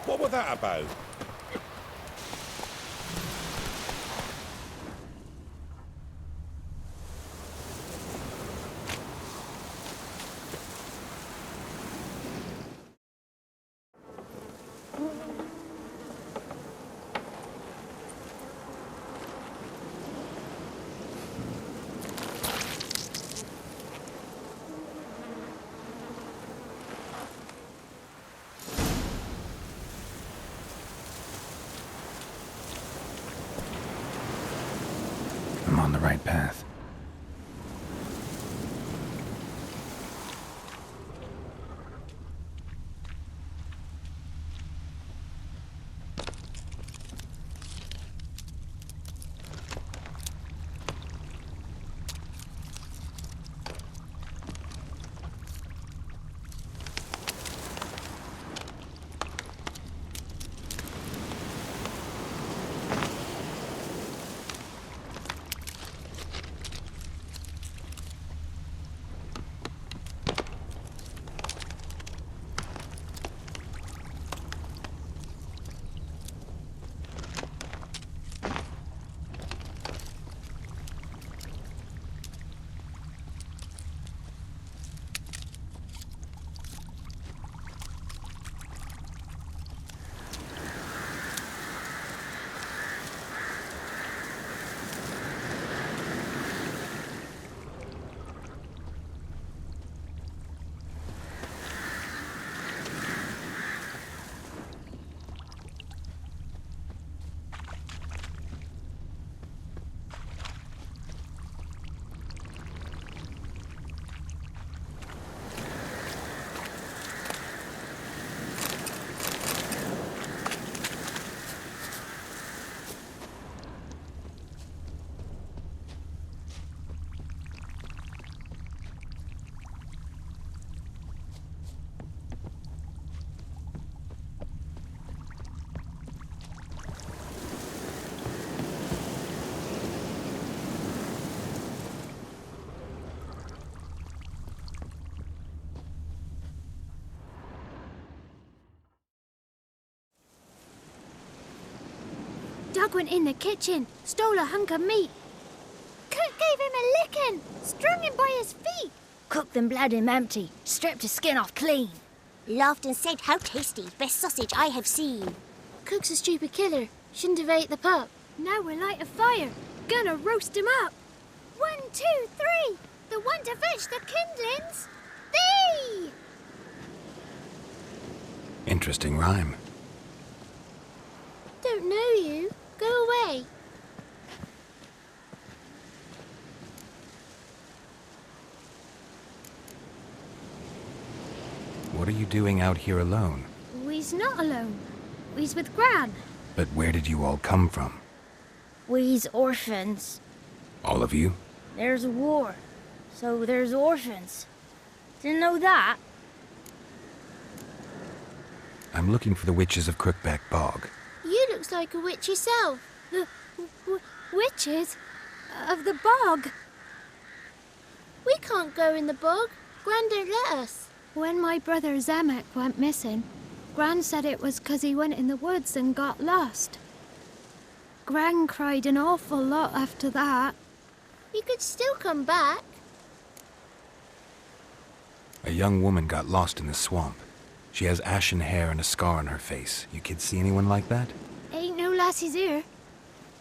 What was that about? I'm on the right path. Doug went in the kitchen, stole a hunk of meat. Cook gave him a licking, strung him by his feet. Cooked and bled him empty, stripped his skin off clean. Laughed and said, "How tasty, best sausage I have seen." Cook's a stupid killer, shouldn't have ate the pup. Now we'll light a fire, gonna roast him up. 1, 2, 3, the one to fetch the kindlings, thee! Interesting rhyme. Don't know you, go away. What are you doing out here alone? We's not alone, we's with Gran. But where did you all come from? We's orphans. All of you? There's a war, so there's orphans. Didn't know that? I'm looking for the witches of Crookback Bog. You looks like a witch yourself. The witches of the bog. We can't go in the bog. Gran don't let us. When my brother Zemek went missing, Gran said it was 'cause he went in the woods and got lost. Gran cried an awful lot after that. He could still come back. A young woman got lost in the swamp. She has ashen hair and a scar on her face. You kids see anyone like that? Ain't no lassies here.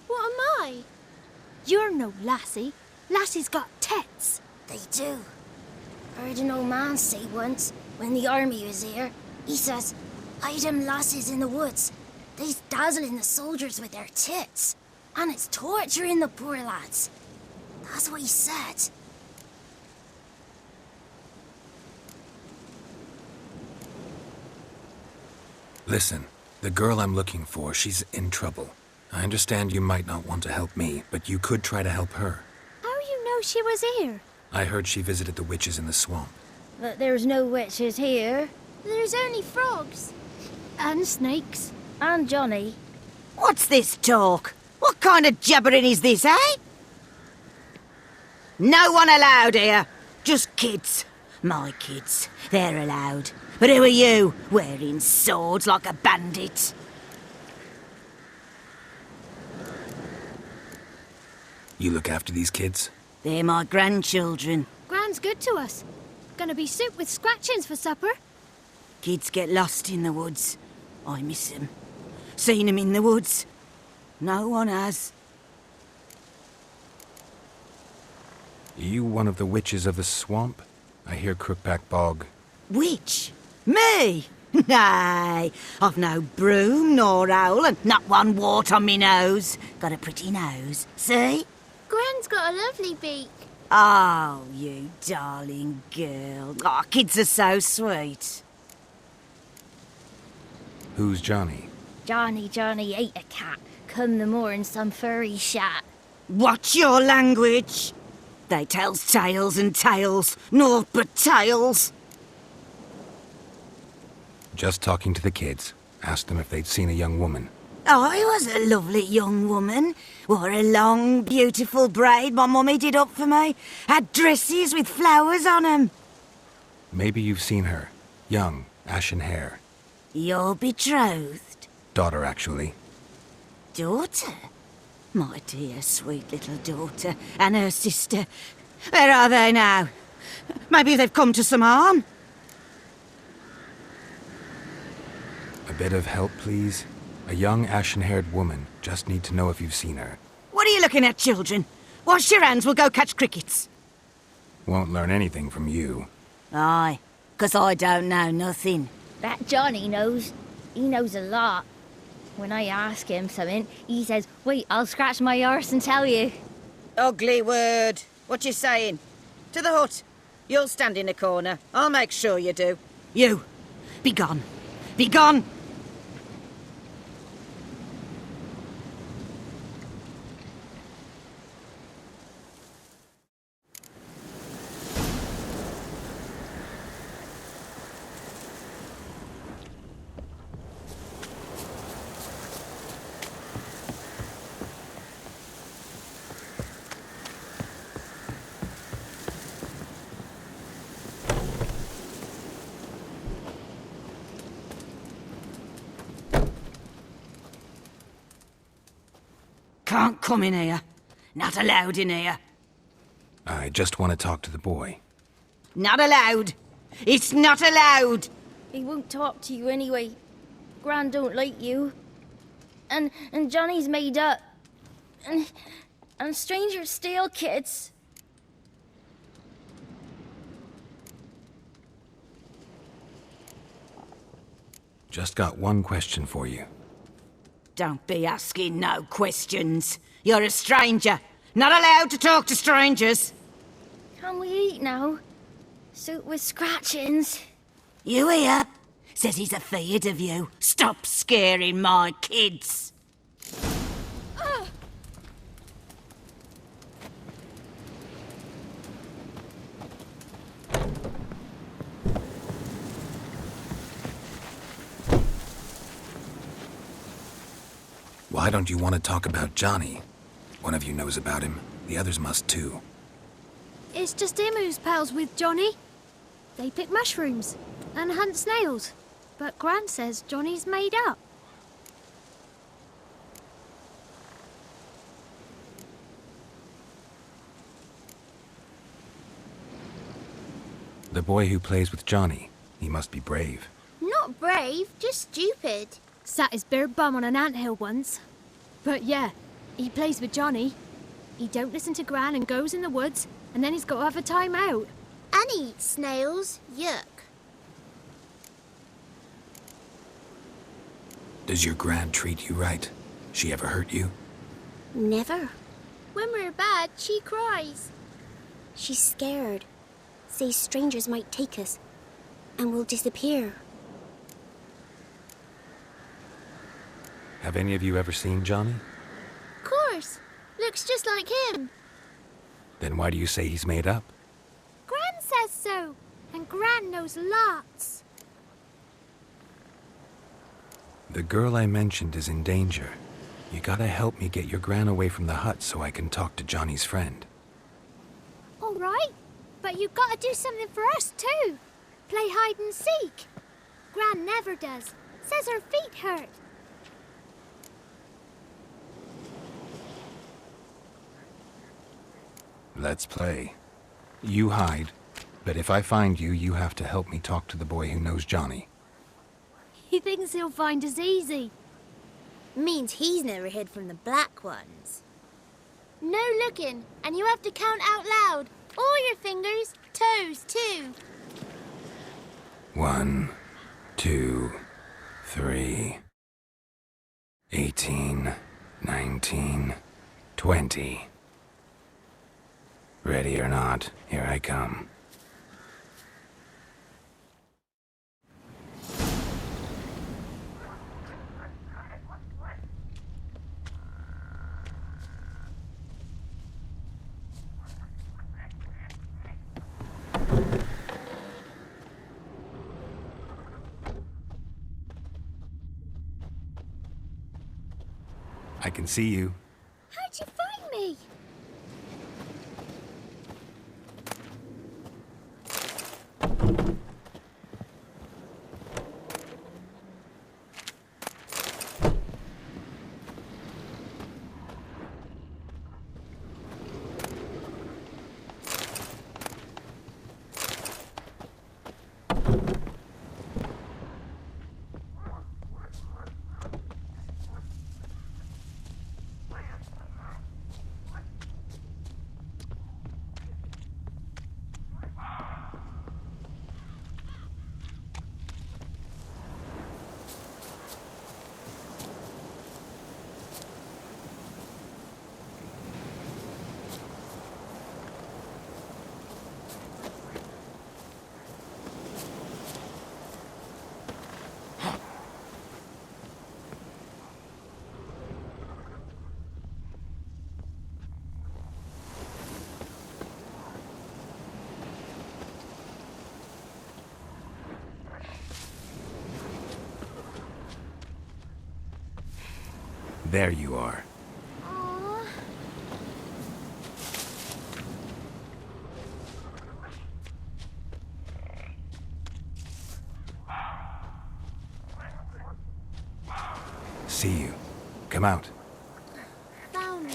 What am I? You're no lassie. Lassie's got tits. They do. Heard an old man say once, when the army was here, he says, "I them lasses in the woods, they's dazzling the soldiers with their tits, and it's torturing the poor lads." That's what he said. Listen, the girl I'm looking for, she's in trouble. I understand you might not want to help me, but you could try to help her. How you know she was here? I heard she visited the witches in the swamp. But there's no witches here. There's only frogs. And snakes. And Johnny. What's this talk? What kind of jabbering is this, eh? No one allowed here. Just kids. My kids. They're allowed. But who are you, wearing swords like a bandit? You look after these kids? They're my grandchildren. Gran's good to us. Gonna be soup with scratchings for supper. Kids get lost in the woods. I miss them. Seen them in the woods. No one has. Are you one of the witches of the swamp? I hear Crookback Bog. Witch? Me? Nay, I've no broom nor owl and not one wart on me nose. Got a pretty nose, see? Gran's got a lovely beak. Oh, you darling girl. Oh, kids are so sweet. Who's Johnny? Johnny ate a cat. Come the more in some furry shat. Watch your language. They tells tales and tales, naught but tales. Just talking to the kids. Asked them if they'd seen a young woman. I was a lovely young woman. Wore a long, beautiful braid my mummy did up for me. Had dresses with flowers on 'em. Maybe you've seen her. Young, ashen hair. You're betrothed? Daughter, actually. Daughter? My dear, sweet little daughter. And her sister. Where are they now? Maybe they've come to some harm? A bit of help, please? A young, ashen-haired woman. Just need to know if you've seen her. What are you looking at, children? Wash your hands, we'll go catch crickets. Won't learn anything from you. Aye, 'cause I don't know nothing. That Johnny knows. He knows a lot. When I ask him something, he says, wait, I'll scratch my arse and tell you. Ugly word. What you saying? To the hut. You'll stand in a corner. I'll make sure you do. You, be gone. Be gone! Can't come in here. Not allowed in here. I just want to talk to the boy. Not allowed. It's not allowed. He won't talk to you anyway. Gran don't like you. And Johnny's made up. And strangers steal kids. Just got one question for you. Don't be asking no questions. You're a stranger. Not allowed to talk to strangers. Can we eat now? Soup with scratchings. You hear? Says he's afeard of you. Stop scaring my kids. Why don't you want to talk about Johnny? One of you knows about him. The others must too. It's just him who's pals with Johnny. They pick mushrooms and hunt snails. But Gran says Johnny's made up. The boy who plays with Johnny. He must be brave. Not brave, just stupid. Sat his bare bum on an anthill once. But yeah, he plays with Johnny. He don't listen to Gran and goes in the woods, and then he's got to have a time out. And he eats snails. Yuck. Does your Gran treat you right? She ever hurt you? Never. When we're bad, she cries. She's scared. Says strangers might take us, and we'll disappear. Have any of you ever seen Johnny? Of course. Looks just like him. Then why do you say he's made up? Gran says so. And Gran knows lots. The girl I mentioned is in danger. You gotta help me get your Gran away from the hut so I can talk to Johnny's friend. All right. But you've got to do something for us too. Play hide and seek. Gran never does. Says her feet hurt. Let's play. You hide, but if I find you, you have to help me talk to the boy who knows Johnny. He thinks he'll find us easy. Means he's never hid from the black ones. No looking, and you have to count out loud. All your fingers, toes too. 1, 2, 3, 18, 19, 20. Ready or not, here I come. I can see you. How'd you find me? There you are. Aww. See you. Come out. Found me.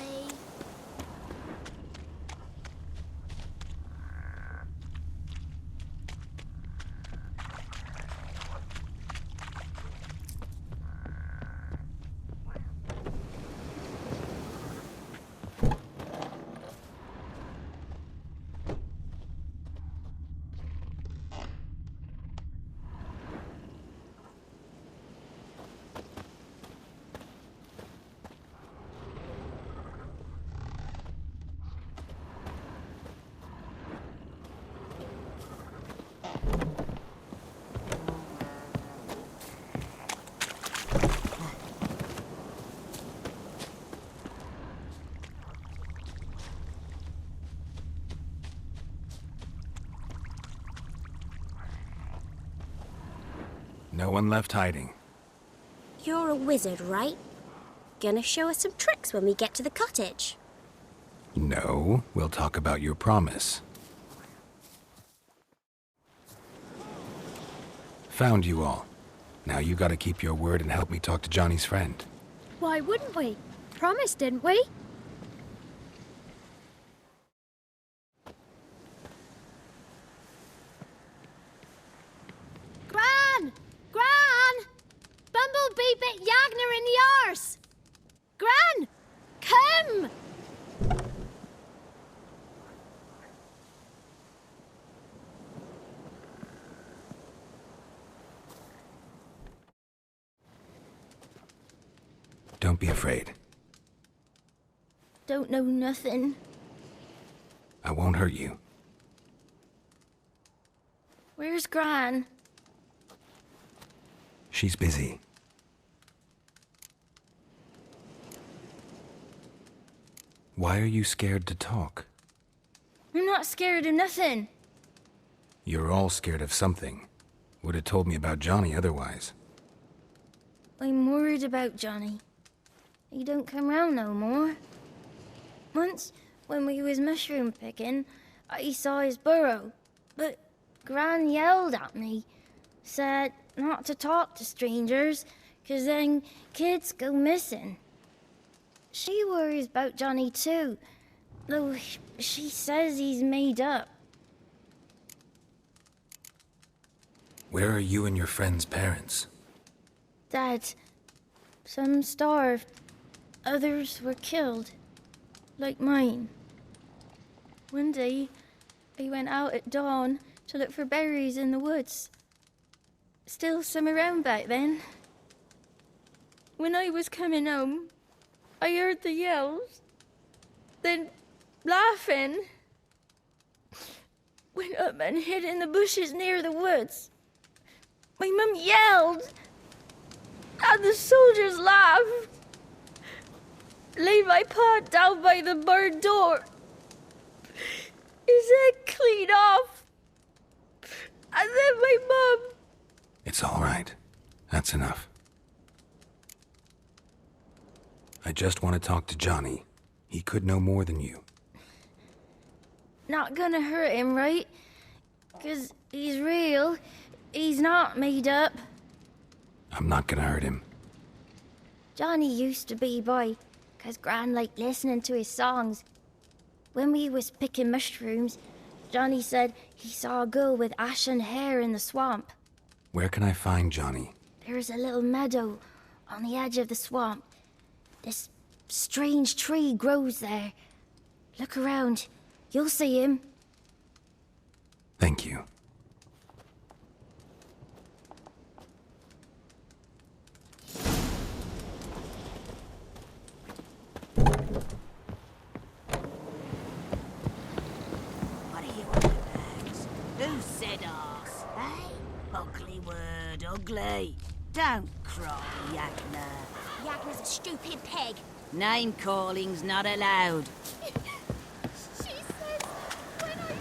No one left hiding. You're a wizard, right? Gonna show us some tricks when we get to the cottage. No, we'll talk about your promise. Found you all. Now you gotta keep your word and help me talk to Johnny's friend. Why wouldn't we? Promised, didn't we? Gran! Gran! Bumblebee bit Yagner in the arse! Gran! Come! Don't be afraid. Don't know nothing. I won't hurt you. Where's Gran? She's busy. Why are you scared to talk? I'm not scared of nothing. You're all scared of something. Would have told me about Johnny otherwise. I'm worried about Johnny. He don't come round no more. Once, when we was mushroom picking, I saw his burrow, but Gran yelled at me, said not to talk to strangers, 'cause then kids go missing. She worries about Johnny too, though she says he's made up. Where are you and your friend's parents? Dad, some starved, others were killed, like mine. One day, I went out at dawn to look for berries in the woods. Still some around back then. When I was coming home, I heard the yells. Then, laughing, went up and hid in the bushes near the woods. My mum yelled, and the soldiers laughed. Laid my pa down by the barn door. His head clean off. And then my mum... It's all right. That's enough. I just want to talk to Johnny. He could know more than you. Not gonna hurt him, right? 'Cause he's real. He's not made up. I'm not gonna hurt him. Johnny used to be boy, 'cause Gran liked listening to his songs. When we was picking mushrooms, Johnny said he saw a girl with ashen hair in the swamp. Where can I find Johnny? There's a little meadow on the edge of the swamp. This strange tree grows there. Look around. You'll see him. Thank you. What are you on about? Who said arse, eh? Ugly word, ugly. Don't cry, Yakna. Yagna's a stupid pig. Name calling's not allowed. She says when I...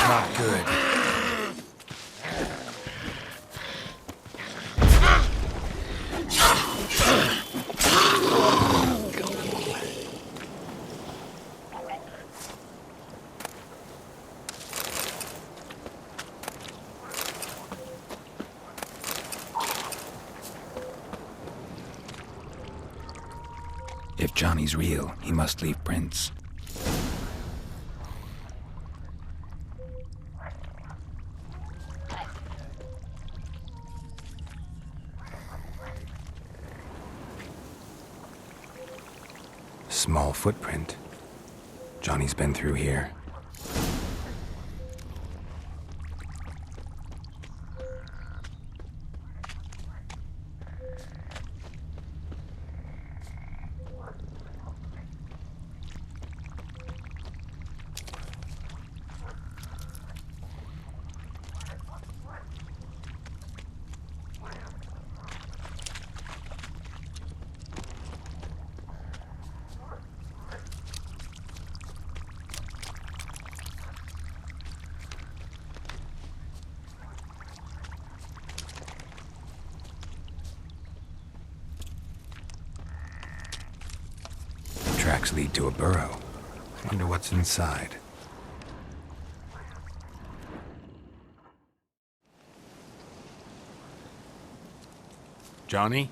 Not good. If Johnny's real, he must leave prints. Small footprint. Johnny's been through here. Tracks lead to a burrow. Wonder what's inside. Johnny?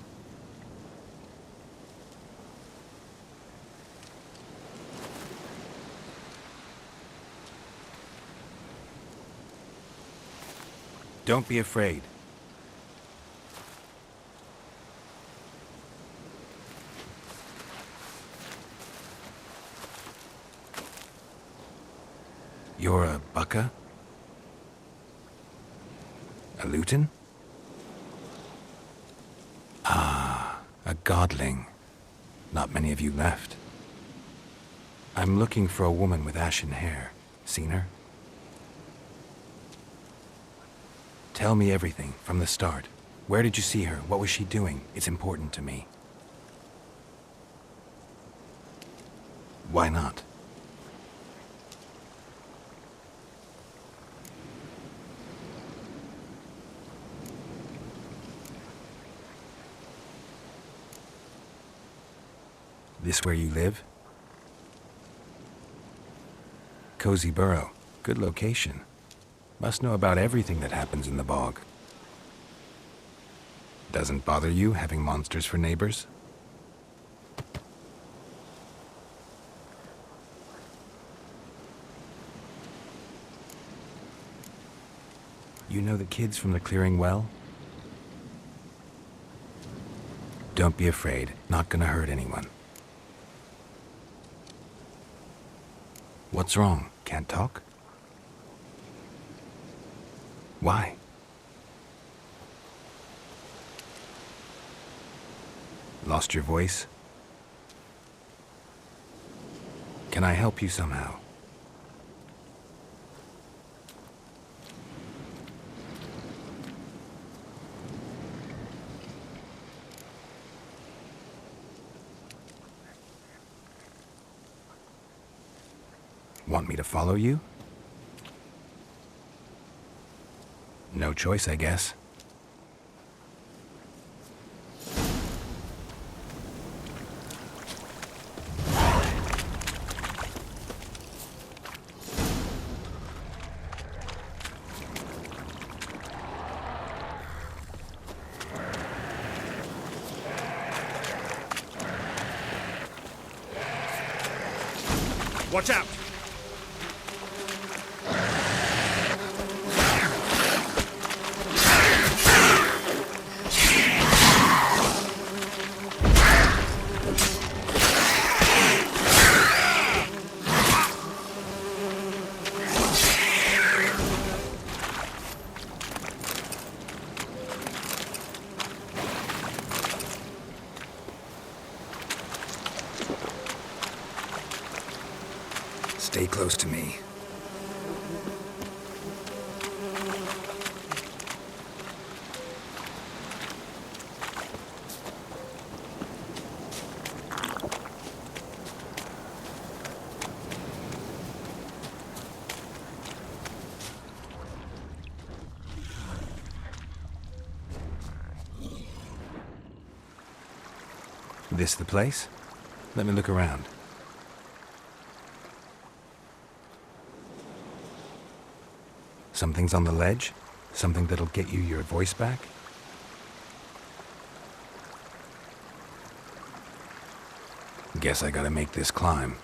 Don't be afraid. You're a bucka? A luton? Ah, a godling. Not many of you left. I'm looking for a woman with ashen hair. Seen her? Tell me everything, from the start. Where did you see her? What was she doing? It's important to me. Why not? This where you live? Cozy burrow. Good location. Must know about everything that happens in the bog. Doesn't bother you having monsters for neighbors? You know the kids from the clearing well? Don't be afraid. Not gonna hurt anyone. What's wrong? Can't talk? Why? Lost your voice? Can I help you somehow? Want me to follow you? No choice, I guess. Watch out! Stay close to me. This the place? Let me look around. Something's on the ledge? Something that'll get you your voice back? Guess I gotta make this climb.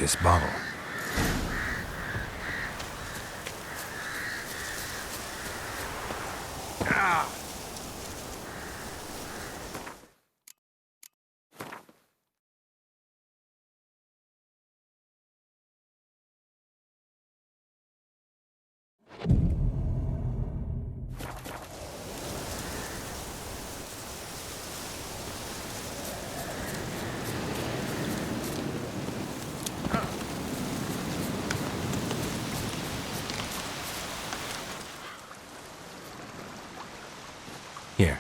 this bottle. Here.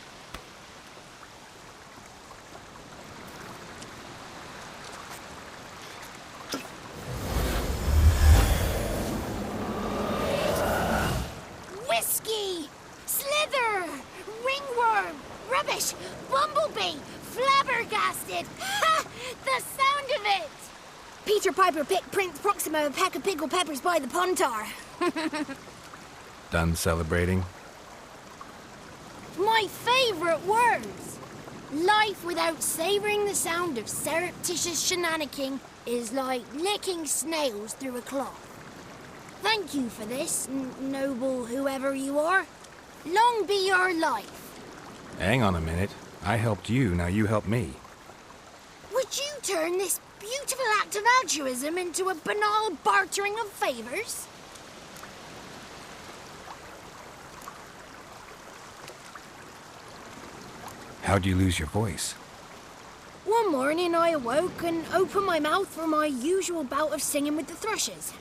Whiskey! Slither! Ringworm! Rubbish! Bumblebee! Flabbergasted! Ha! The sound of it! Peter Piper picked Prince Proximo a pack of pickled peppers by the pontar. Done celebrating? My favourite words! Life without savouring the sound of surreptitious shenanigans is like licking snails through a cloth. Thank you for this, noble whoever you are. Long be your life. Hang on a minute. I helped you, now you help me. Would you turn this beautiful act of altruism into a banal bartering of favours? How'd you lose your voice? One morning I awoke and opened my mouth for my usual bout of singing with the thrushes.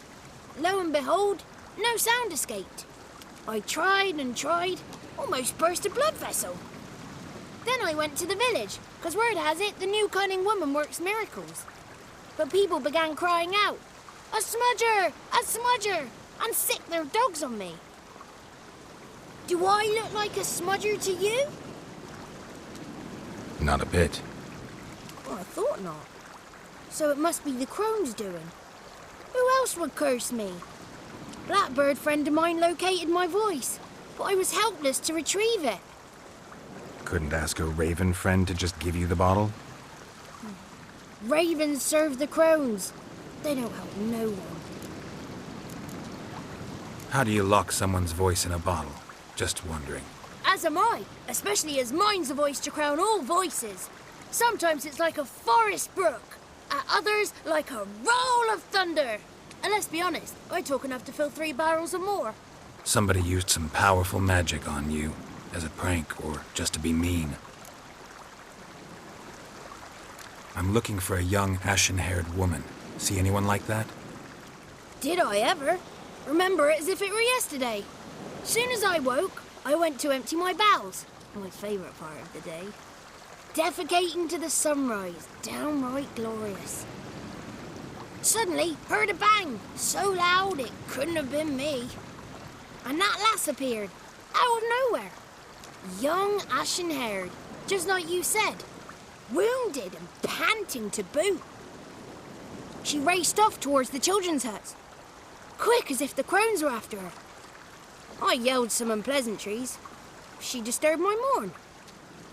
Lo and behold, no sound escaped. I tried and tried, almost burst a blood vessel. Then I went to the village, because word has it the new cunning woman works miracles. But people began crying out, "A smudger! A smudger!" and sicked their dogs on me. Do I look like a smudger to you? Not a bit. Well, I thought not. So it must be the crone's doing. Who else would curse me? Blackbird friend of mine located my voice, but I was helpless to retrieve it. Couldn't ask a raven friend to just give you the bottle? Ravens serve the crones. They don't help no one. How do you lock someone's voice in a bottle? Just wondering. As am I, especially as mine's a voice to crown all voices. Sometimes it's like a forest brook, at others like a roll of thunder. And let's be honest, I talk enough to fill 3 barrels or more. Somebody used some powerful magic on you, as a prank or just to be mean. I'm looking for a young, ashen-haired woman. See anyone like that? Did I ever? Remember it as if it were yesterday. Soon as I woke, I went to empty my bowels. My favourite part of the day. Defecating to the sunrise, downright glorious. Suddenly, heard a bang, so loud it couldn't have been me. And that lass appeared, out of nowhere. Young, ashen-haired, just like you said. Wounded and panting to boot. She raced off towards the children's huts, quick as if the crones were after her. I yelled some unpleasantries. She disturbed my morn.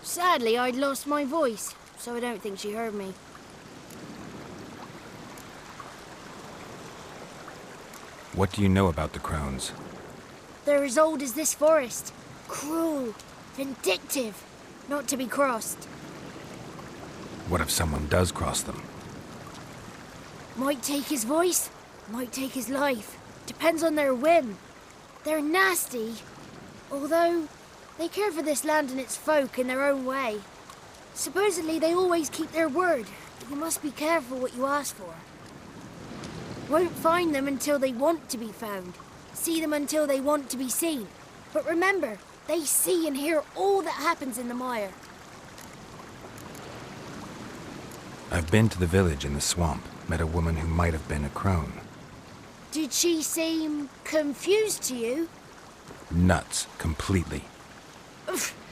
Sadly, I'd lost my voice, so I don't think she heard me. What do you know about the crones? They're as old as this forest. Cruel, vindictive, not to be crossed. What if someone does cross them? Might take his voice, might take his life. Depends on their whim. They're nasty, although they care for this land and its folk in their own way. Supposedly they always keep their word, but you must be careful what you ask for. Won't find them until they want to be found. See them until they want to be seen. But remember, they see and hear all that happens in the mire. I've been to the village in the swamp, met a woman who might have been a crone. Did she seem confused to you? Nuts, completely.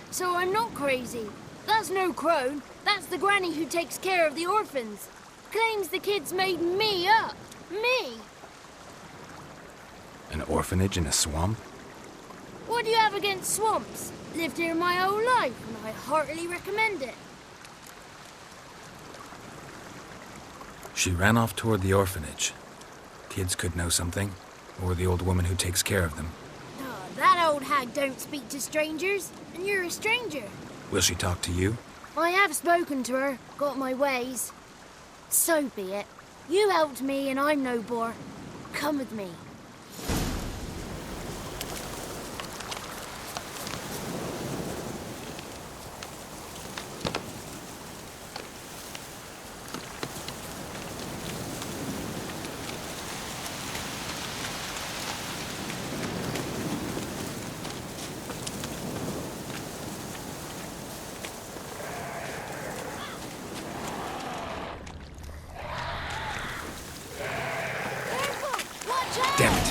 So I'm not crazy. That's no crone. That's the granny who takes care of the orphans. Claims the kids made me up. Me! An orphanage in a swamp? What do you have against swamps? Lived here my whole life, and I heartily recommend it. She ran off toward the orphanage. Kids could know something, or the old woman who takes care of them. Oh, that old hag don't speak to strangers, and you're a stranger. Will she talk to you? I have spoken to her, got my ways. So be it. You helped me and I'm no bore. Come with me. Damn it.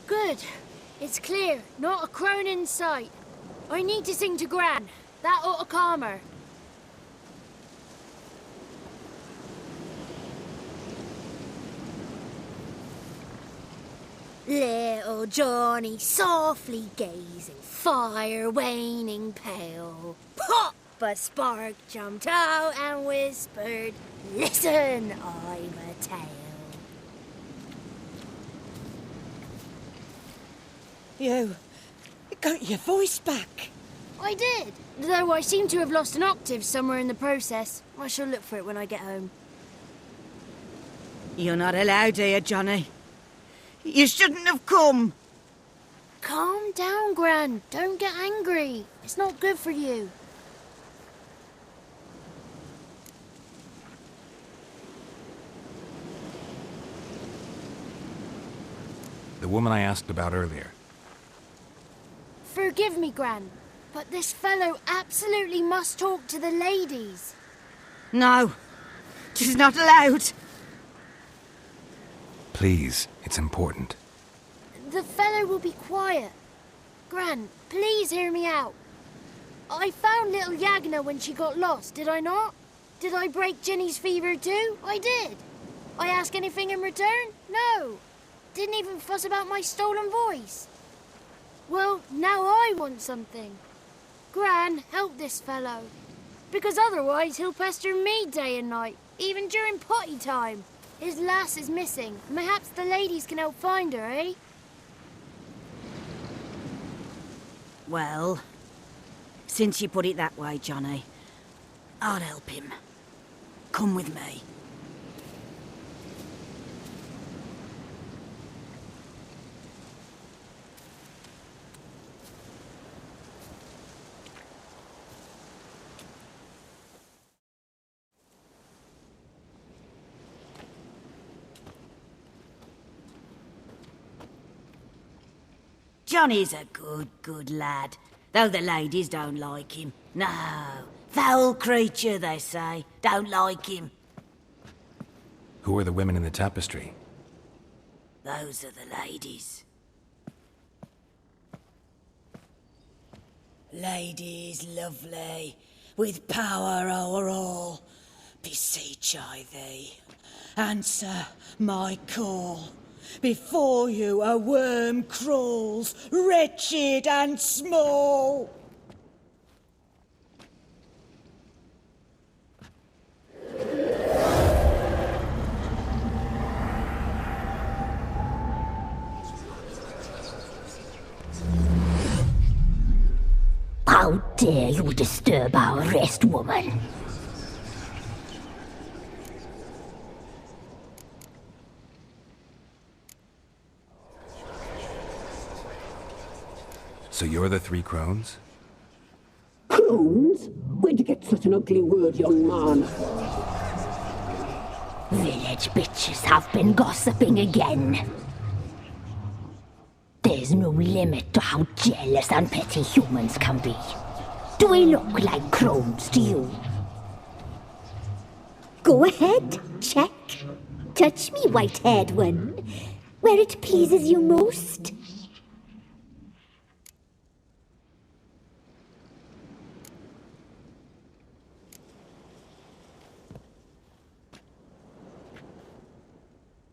Good. It's clear. Not a crone in sight. I need to sing to Gran. That ought to calm her. Little Johnny softly gazing, fire waning pale. Pop! A spark jumped out and whispered, "Listen, I'm a tale." You got your voice back. I did, though I seem to have lost an octave somewhere in the process. I shall look for it when I get home. You're not allowed here, Johnny. You shouldn't have come. Calm down, Gran. Don't get angry. It's not good for you. The woman I asked about earlier. Forgive me, Gran, but this fellow absolutely must talk to the ladies. No, she's not allowed. Please, it's important. The fellow will be quiet. Gran, please hear me out. I found little Yagna when she got lost, did I not? Did I break Ginny's fever too? I did. I ask anything in return? No. Didn't even fuss about my stolen voice. Well, now I want something. Gran, help this fellow. Because otherwise he'll pester me day and night, even during potty time. His lass is missing. Perhaps the ladies can help find her, eh? Well, since you put it that way, Johnny, I'll help him. Come with me. Johnny's a good lad, though the ladies don't like him. No, foul creature, they say. Don't like him. Who are the women in the tapestry? Those are the ladies. Ladies lovely, with power o'er all, beseech I thee, answer my call. Before you a worm crawls, wretched and small. How dare you disturb our rest, woman? So you're the three crones? Crones? Where'd you get such an ugly word, young man? Village bitches have been gossiping again. There's no limit to how jealous and petty humans can be. Do we look like crones to you? Go ahead, check. Touch me, white-haired one, where it pleases you most.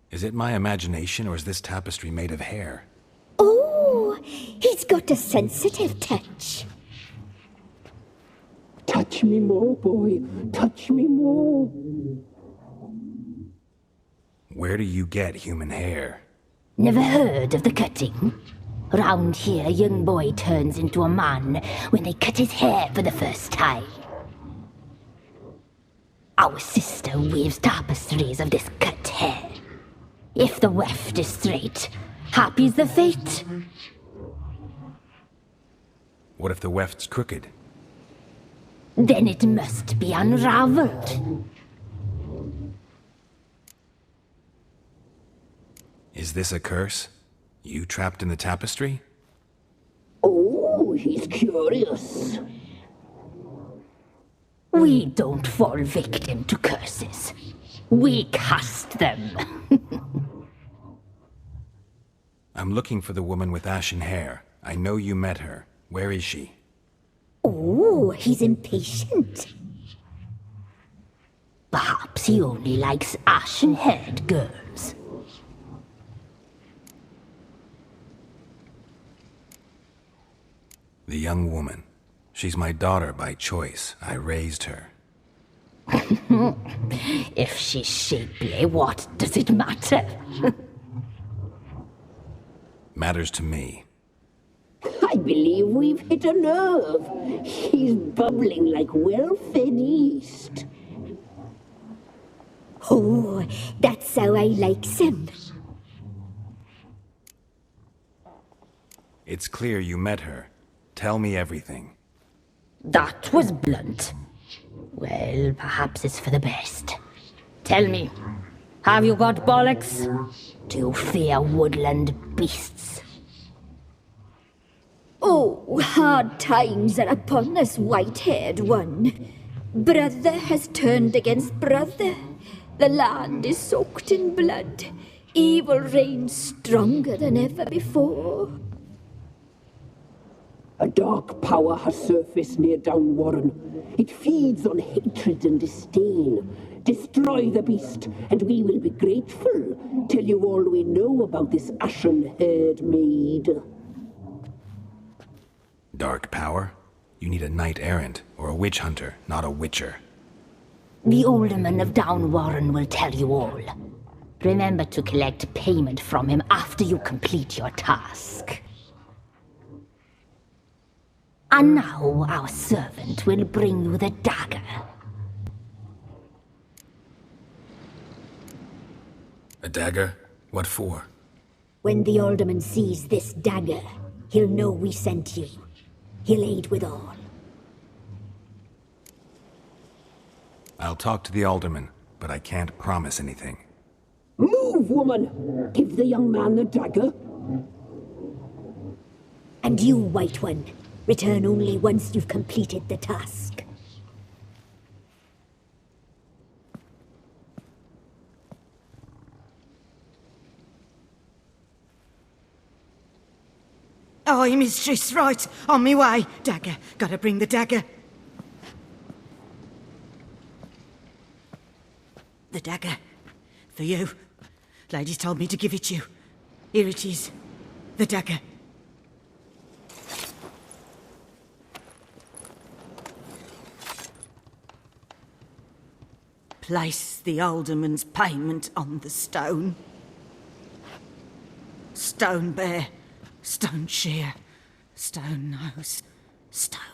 Is it my imagination, or is this tapestry made of hair? Oh, he's got a sensitive touch. Touch me more, boy. Touch me more. Where do you get human hair? Never heard of the cutting? Round here, a young boy turns into a man when they cut his hair for the first time. Our sister weaves tapestries of this cut hair. If the weft is straight, happy's the fate. What if the weft's crooked? Then it must be unraveled. Is this a curse? You trapped in the tapestry? Oh, he's curious. We don't fall victim to curses. We cast them. I'm looking for the woman with ashen hair. I know you met her. Where is she? Oh, he's impatient. Perhaps he only likes ashen-haired girls. The young woman. She's my daughter by choice. I raised her. If she's shapely, what does it matter? Matters to me. I believe we've hit a nerve. He's bubbling like well-fed yeast. Oh, that's how I likes him. It's clear you met her. Tell me everything. That was blunt. Well, perhaps it's for the best. Tell me, have you got bollocks? Do you fear woodland beasts? Oh, hard times are upon us, white-haired one. Brother has turned against brother. The land is soaked in blood. Evil reigns stronger than ever before. A dark power has surfaced near Down Warren. It feeds on hatred and disdain. Destroy the beast, and we will be grateful. Tell you all we know about this ashen-haired maid. Dark power? You need a knight-errant or a witch hunter, not a witcher. The alderman of Down Warren will tell you all. Remember to collect payment from him after you complete your task. And now our servant will bring you the dagger. A dagger? What for? When the alderman sees this dagger, he'll know we sent you. He'll aid with all. I'll talk to the alderman, but I can't promise anything. Move, woman! Give the young man the dagger. And you, White One, return only once you've completed the task. Aye, mistress, right. On me way. Dagger. Gotta bring the dagger. The dagger. For you. Ladies told me to give it you. Here it is. The dagger. Place the alderman's payment on the stone. Stone bear, stone shear, stone nose, stone